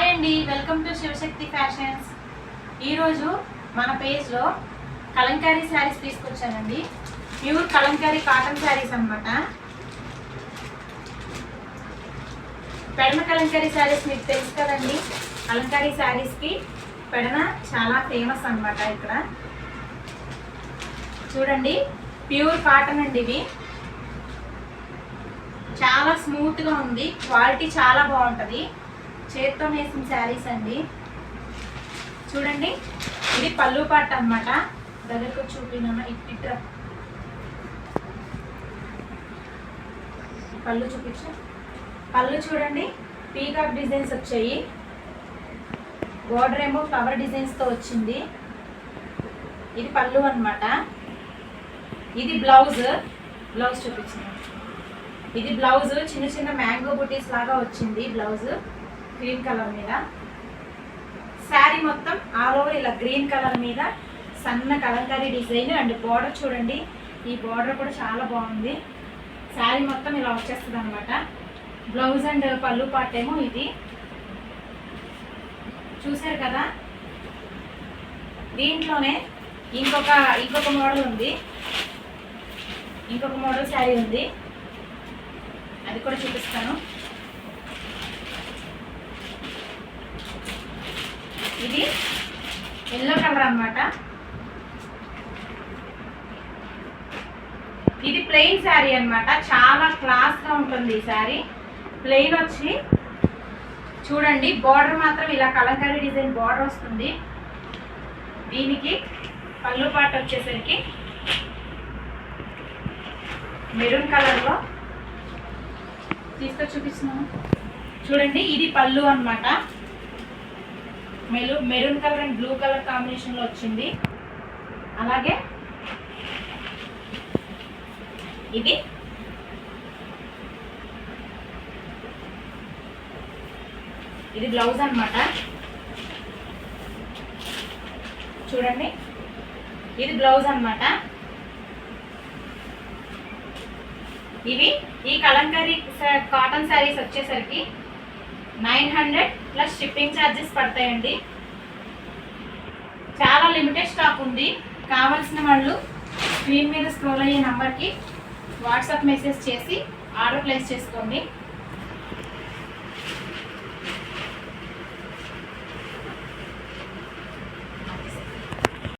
Hi అండి, welcome to Shivashakti fashions. ఈరోజు మన పేజ్లో కలంకారీ శారీస్ తీసుకొచ్చానండి. ప్యూర్ కలంకారీ కాటన్ శారీస్ అన్నమాట. పెడన కలంకారీ శారీస్ మీకు తెలుసు కదండి. కలంకారీ శారీస్కి పెడన చాలా ఫేమస్ అన్నమాట. ఇక్కడ చూడండి, ప్యూర్ కాటన్ అండి. ఇవి చాలా స్మూత్గా ఉంది, క్వాలిటీ చాలా బాగుంటుంది. చేత్తో నేసిన శారీస్ అండి. చూడండి, ఇది పళ్ళు పాట అన్నమాట. దగ్గరకు చూపినా ఇట్లా పళ్ళు చూపించు. పళ్ళు చూడండి, పీకాక్ డిజైన్స్ వచ్చాయి. బోర్డర్ ఏమో ఫ్లవర్ డిజైన్స్తో వచ్చింది. ఇది పళ్ళు అన్నమాట. ఇది బ్లౌజ్ చూపించింది. ఇది బ్లౌజ్ చిన్న చిన్న మ్యాంగో బుటీస్ లాగా వచ్చింది. బ్లౌజ్ గ్రీన్ కలర్ మీద, శారీ మొత్తం ఆల్ ఓవర్ ఇలా గ్రీన్ కలర్ మీద సన్న కలంకారీ డిజైన్ అండ్ బార్డర్ చూడండి. ఈ బార్డర్ కూడా చాలా బాగుంది. శారీ మొత్తం ఇలా వచ్చేస్తుంది అనమాట. బ్లౌజ్ అండ్ పళ్ళు పార్ట్ ఏమో ఇది చూసారు కదా. దీంట్లోనే ఇంకొక మోడల్ ఉంది. ఇంకొక మోడల్ శారీ ఉంది, అది కూడా చూపిస్తాను. ఇది ఎల్లో కలర్ అన్నమాట. ఇది ప్లెయిన్ శారీ అన్నమాట. చాలా క్లాస్గా ఉంటుంది ఈ శారీ. ప్లెయిన్ వచ్చి చూడండి, బార్డర్ మాత్రం ఇలా కలంకారీ డిజైన్ బార్డర్ వస్తుంది. దీనికి పళ్ళు పాట వచ్చేసరికి మెరూన్ కలర్లో తీసుకొని చూపిస్తున్నాను. చూడండి, ఇది పళ్ళు అన్నమాట. Maroon colour and blue colour కాంబినేషన్లో వచ్చింది. అలాగే ఇది బ్లౌజ్ అన్నమాట. చూడండి, ఇది బ్లౌజ్ అన్నమాట. ఇవి ఈ కలంకారీ కాటన్ శారీస్ వచ్చేసరికి 900 ప్లస్ షిప్పింగ్ ఛార్జెస్ పడతాయండి. చాలా లిమిటెడ్ స్టాక్ ఉంది. కావాల్సిన వాళ్ళు స్క్రీన్ మీద స్క్రోల్ అయ్యే నెంబర్కి వాట్సాప్ మెసేజ్ చేసి ఆర్డర్ ప్లేస్ చేసుకోండి.